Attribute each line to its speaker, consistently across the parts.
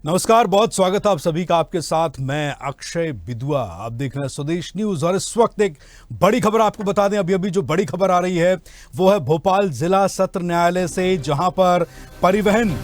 Speaker 1: नमस्कार, बहुत स्वागत है आप सभी का। आपके साथ मैं अक्षय बिदुआ। आप देख रहे हैं स्वदेश न्यूज और इस वक्त एक बड़ी खबर आपको बता दें। अभी जो बड़ी खबर आ रही है वो है भोपाल जिला सत्र न्यायालय से, जहां पर परिवहन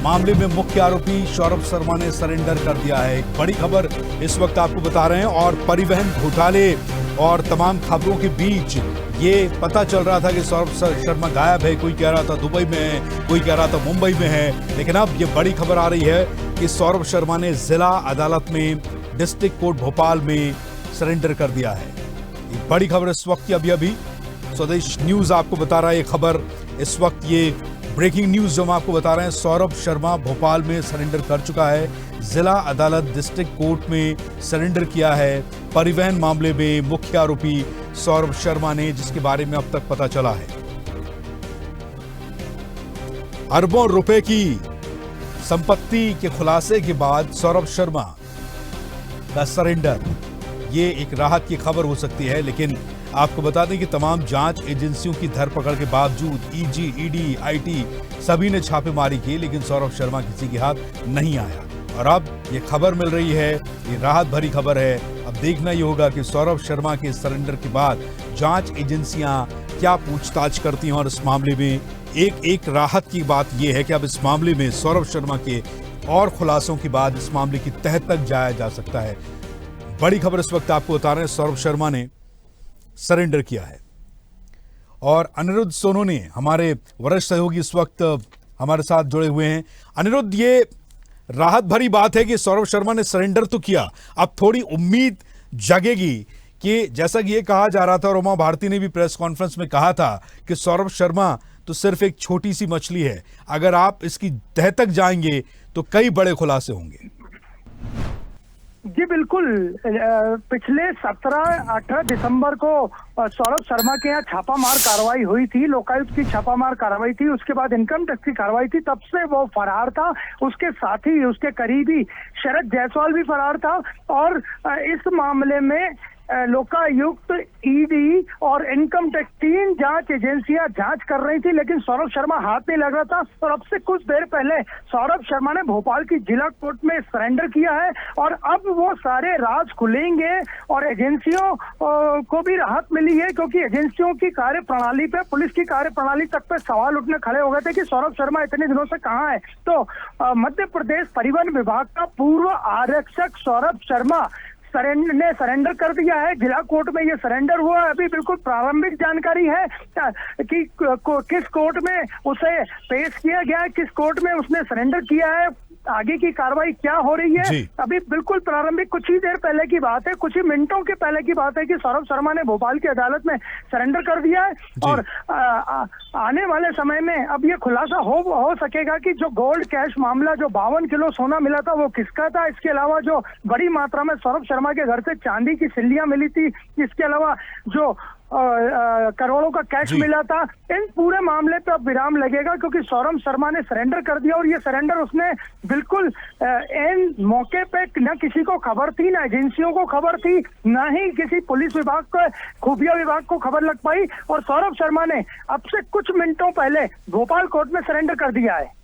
Speaker 1: मामले में मुख्य आरोपी सौरभ शर्मा ने सरेंडर कर दिया है। एक बड़ी खबर इस वक्त आपको बता रहे हैं। और परिवहन घोटाले और तमाम खबरों के बीच ये पता चल रहा था कि सौरभ शर्मा गायब है। कोई कह रहा था दुबई में है, कोई कह रहा था मुंबई में है, लेकिन अब ये बड़ी खबर आ रही है कि सौरभ शर्मा ने जिला अदालत में डिस्ट्रिक्ट कोर्ट भोपाल में सरेंडर कर दिया है। ये बड़ी खबर इस वक्त की अभी स्वदेश न्यूज आपको बता रहा है। ये खबर इस वक्त, ये ब्रेकिंग न्यूज जो हम आपको बता रहे हैं, सौरभ शर्मा भोपाल में सरेंडर कर चुका है। जिला अदालत डिस्ट्रिक्ट कोर्ट में सरेंडर किया है परिवहन मामले में मुख्य आरोपी सौरभ शर्मा ने, जिसके बारे में अब तक पता चला है अरबों रुपए की संपत्ति के खुलासे के बाद सौरभ शर्मा का सरेंडर। ये एक राहत की खबर हो सकती है, लेकिन आपको बता दें कि तमाम जांच एजेंसियों की धरपकड़ के बावजूद ईजी, ईडी, आईटी सभी ने छापेमारी की, लेकिन सौरभ शर्मा किसी के हाथ नहीं आया। और अब ये खबर मिल रही है, ये राहत भरी खबर है। अब देखना ये होगा कि सौरभ शर्मा के सरेंडर के बाद जांच एजेंसियां क्या पूछताछ करती हैं। और इस मामले में एक राहत की बात यह है कि अब इस मामले में सौरभ शर्मा के और खुलासों के बाद इस मामले की तह तक जाया जा सकता है। बड़ी खबर इस वक्त आपको बता रहे हैं, सौरभ शर्मा ने सरेंडर किया है। और अनिरुद्ध सोनोने, हमारे वरिष्ठ सहयोगी, इस वक्त हमारे साथ जुड़े हुए हैं। अनिरुद्ध, ये राहत भरी बात है कि सौरभ शर्मा ने सरेंडर तो किया, अब थोड़ी उम्मीद जगेगी कि जैसा कि ये कहा जा रहा था, और उमा भारती ने भी प्रेस कॉन्फ्रेंस में कहा था कि सौरभ शर्मा तो सिर्फ एक छोटी सी मछली है, अगर आप इसकी तह तक जाएंगे तो कई बड़े खुलासे होंगे।
Speaker 2: जी बिल्कुल। पिछले 17-18 दिसंबर को सौरभ शर्मा के यहाँ छापामार कार्रवाई हुई थी, लोकायुक्त की छापामार कार्रवाई थी, उसके बाद इनकम टैक्स की कार्रवाई थी। तब से वो फरार था, उसके साथी, उसके करीबी शरद जायसवाल भी फरार था। और इस मामले में लोकायुक्त, ईडी और इनकम टैक्स 3 जांच एजेंसियां जांच कर रही थी, लेकिन सौरभ शर्मा हाथ नहीं लग रहा था। और अब से कुछ देर पहले सौरभ शर्मा ने भोपाल की जिला कोर्ट में सरेंडर किया है। और अब वो सारे राज खुलेंगे और एजेंसियों को भी राहत मिली है, क्योंकि एजेंसियों की कार्य प्रणाली पे, पुलिस की कार्य प्रणाली तक पे सवाल उठने खड़े हो गए थे कि सौरभ शर्मा इतने दिनों से कहाँ है। तो मध्य प्रदेश परिवहन विभाग का पूर्व आरक्षक सौरभ शर्मा ने सरेंडर कर दिया है। जिला कोर्ट में ये सरेंडर हुआ। अभी बिल्कुल प्रारंभिक जानकारी है कि किस कोर्ट में उसे पेश किया गया है, किस कोर्ट में उसने सरेंडर किया है, आगे की कार्रवाई क्या हो रही है, अभी बिल्कुल प्रारंभिक, कुछ ही देर पहले की बात है, कुछ ही मिनटों के पहले की बात है कि सौरभ शर्मा ने भोपाल की अदालत में सरेंडर कर दिया है। और आने वाले समय में अब ये खुलासा हो सकेगा कि जो गोल्ड कैश मामला, जो 52 किलो सोना मिला था, वो किसका था। इसके अलावा जो बड़ी मात्रा में सौरभ शर्मा के घर से चांदी की सिल्लियां मिली थी, इसके अलावा जो करोड़ों का कैश मिला था, इन पूरे मामले पे अब विराम लगेगा, क्योंकि सौरभ शर्मा ने सरेंडर कर दिया। और ये सरेंडर उसने बिल्कुल एन मौके पे, न किसी को खबर थी, न एजेंसियों को खबर थी, न ही किसी पुलिस विभाग को, खुफिया विभाग को खबर लग पाई। और सौरभ शर्मा ने अब से कुछ मिनटों पहले भोपाल कोर्ट में सरेंडर कर दिया है।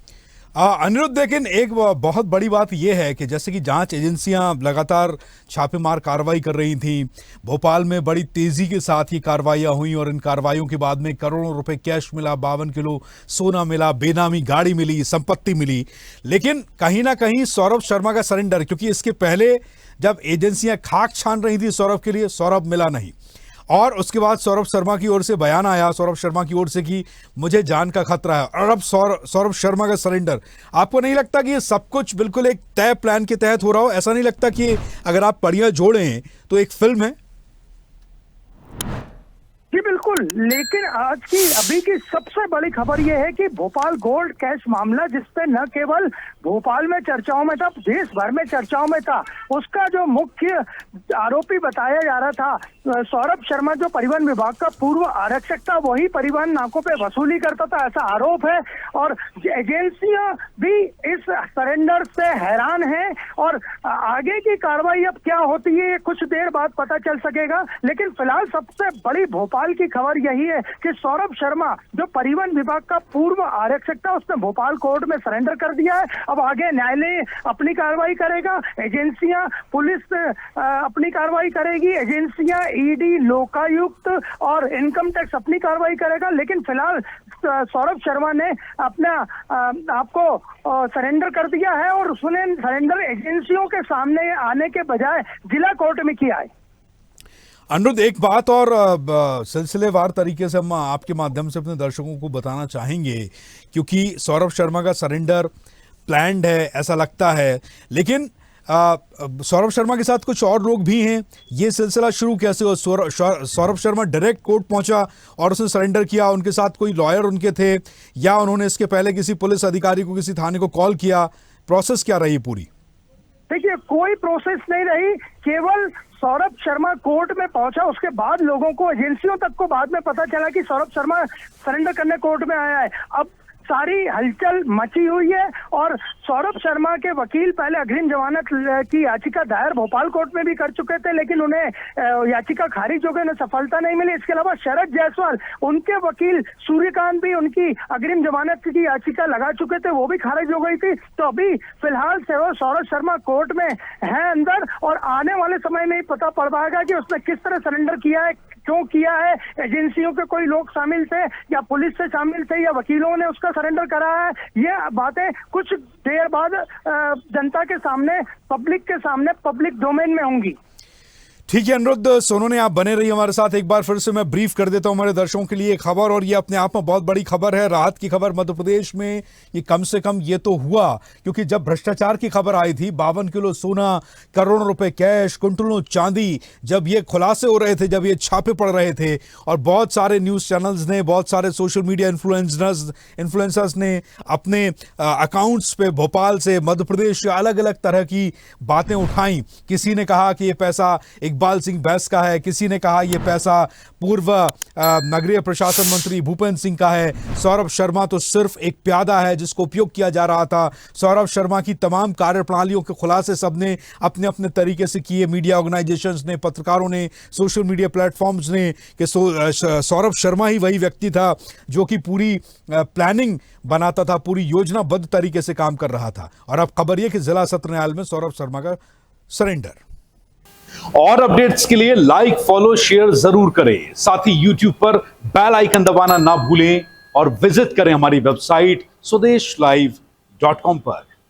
Speaker 1: अनिरुद्ध, लेकिन एक बहुत बड़ी बात यह है कि जैसे कि जांच एजेंसियां लगातार छापेमार कार्रवाई कर रही थी, भोपाल में बड़ी तेजी के साथ ही कार्रवाइयां हुई और इन कार्रवाइयों के बाद में करोड़ों रुपए कैश मिला, 52 किलो सोना मिला, बेनामी गाड़ी मिली, संपत्ति मिली। लेकिन कहीं ना कहीं सौरभ शर्मा का सरेंडर, क्योंकि इसके पहले जब एजेंसियां खाक छान रही थी सौरभ के लिए, सौरभ मिला नहीं। और उसके बाद सौरभ शर्मा की ओर से बयान आया, सौरभ शर्मा की ओर से कि मुझे जान का खतरा है। और अब सौरभ शर्मा का सरेंडर। आपको नहीं लगता कि ये सब कुछ बिल्कुल एक तय प्लान के तहत हो रहा हो? ऐसा नहीं लगता कि अगर आप पड़ियां जोड़ें तो एक फिल्म है?
Speaker 2: जी बिल्कुल। लेकिन आज की, अभी की सबसे बड़ी खबर यह है कि भोपाल गोल्ड कैश मामला, जिसपे न केवल भोपाल में चर्चाओं में था, देश भर में चर्चाओं में था, उसका जो मुख्य आरोपी बताया जा रहा था सौरभ शर्मा, जो परिवहन विभाग का पूर्व आरक्षक था, वही परिवहन नाकों पे वसूली करता था, ऐसा आरोप है। और एजेंसियां भी इस सरेंडर से हैरान हैं। और आगे की कार्रवाई अब क्या होती है, कुछ देर बाद पता चल सकेगा। लेकिन फिलहाल सबसे बड़ी भोपाल की खबर यही है कि सौरभ शर्मा, जो परिवहन विभाग का पूर्व आरक्षक था, उसने भोपाल कोर्ट में सरेंडर कर दिया है। अब आगे न्यायालय अपनी कार्रवाई करेगा, एजेंसियां, पुलिस अपनी कार्रवाई करेगी, एजेंसियां, ईडी, लोकायुक्त और इनकम टैक्स अपनी कार्रवाई करेगा। लेकिन फिलहाल सौरभ शर्मा ने अपना आपको सरेंडर कर दिया है और उसने सरेंडर एजेंसियों के सामने आने के बजाय जिला कोर्ट में किया है।
Speaker 1: अनुरुद्ध, एक बात और सिलसिलेवार तरीके से हम आपके माध्यम से अपने दर्शकों को बताना चाहेंगे, क्योंकि सौरभ शर्मा का सरेंडर प्लान्ड है ऐसा लगता है, लेकिन सौरभ शर्मा के साथ कुछ और लोग भी हैं। ये सिलसिला शुरू कैसे हुआ? सौरभ शर्मा डायरेक्ट कोर्ट पहुंचा और उसने सरेंडर किया? उनके साथ कोई लॉयर उनके थे, या उन्होंने इसके पहले किसी पुलिस अधिकारी को, किसी थाने को कॉल किया? प्रोसेस क्या रही पूरी?
Speaker 2: देखिए, कोई प्रोसेस नहीं रही, केवल सौरभ शर्मा कोर्ट में पहुंचा, उसके बाद लोगों को, एजेंसियों तक को बाद में पता चला कि सौरभ शर्मा सरेंडर करने कोर्ट में आया है। अब सारी हलचल मची हुई है और सौरभ शर्मा के वकील पहले अग्रिम जमानत की याचिका दायर भोपाल कोर्ट में भी कर चुके थे, लेकिन उन्हें याचिका खारिज हो गई, उन्हें सफलता नहीं मिली। इसके अलावा शरद जायसवाल, उनके वकील सूर्यकांत भी उनकी अग्रिम जमानत की याचिका लगा चुके थे, वो भी खारिज हो गई थी। तो अभी फिलहाल सौरभ शर्मा कोर्ट में है अंदर, और आने वाले समय में ही पता पड़ पाएगा कि उसने किस तरह सरेंडर किया है, क्यों किया है, एजेंसियों के कोई लोग शामिल थे या पुलिस से शामिल थे या वकीलों ने उसका सरेंडर कराया है। ये बातें कुछ देर बाद जनता के सामने, पब्लिक के सामने, पब्लिक डोमेन में होंगी।
Speaker 1: ठीक है अनुरुद्ध, सोनू ने आप बने रही हमारे साथ। एक बार फिर से मैं ब्रीफ कर देता हूं हमारे दर्शकों के लिए खबर, और ये अपने आप में बहुत बड़ी खबर है, राहत की खबर मध्य प्रदेश में। ये कम से कम ये तो हुआ, क्योंकि जब भ्रष्टाचार की खबर आई थी, 52 किलो सोना, करोड़ों रुपए कैश, कुंटलों चांदी, जब ये खुलासे हो रहे थे, जब ये छापे पड़ रहे थे, और बहुत सारे न्यूज चैनल्स ने, बहुत सारे सोशल मीडिया इन्फ्लुएंसर्स ने अपने अकाउंट्स पे भोपाल से, मध्य प्रदेश से अलग अलग तरह की बातें उठाई। किसी ने कहा कि ये पैसा इकबाल सिंह बैस का है, किसी ने कहा यह पैसा पूर्व नगरीय प्रशासन मंत्री भूपेंद्र सिंह का है, सौरभ शर्मा तो सिर्फ एक प्यादा है जिसको उपयोग किया जा रहा था। सौरभ शर्मा की तमाम कार्यप्रणालियों के खुलासे सबने अपने अपने तरीके से किए, मीडिया ऑर्गेनाइजेशंस ने, पत्रकारों ने, सोशल मीडिया प्लेटफॉर्म्स ने, कि सौरभ शर्मा ही वही व्यक्ति था जो कि पूरी प्लानिंग बनाता था, पूरी योजनाबद्ध तरीके से काम कर रहा था। और अब खबर यह कि जिला सत्र न्यायालय में सौरभ शर्मा का सरेंडर।
Speaker 3: और अपडेट्स के लिए लाइक, फॉलो, शेयर जरूर करें। साथ ही YouTube पर बेल आइकन दबाना ना भूलें और विजिट करें हमारी वेबसाइट swedeshlive.com पर।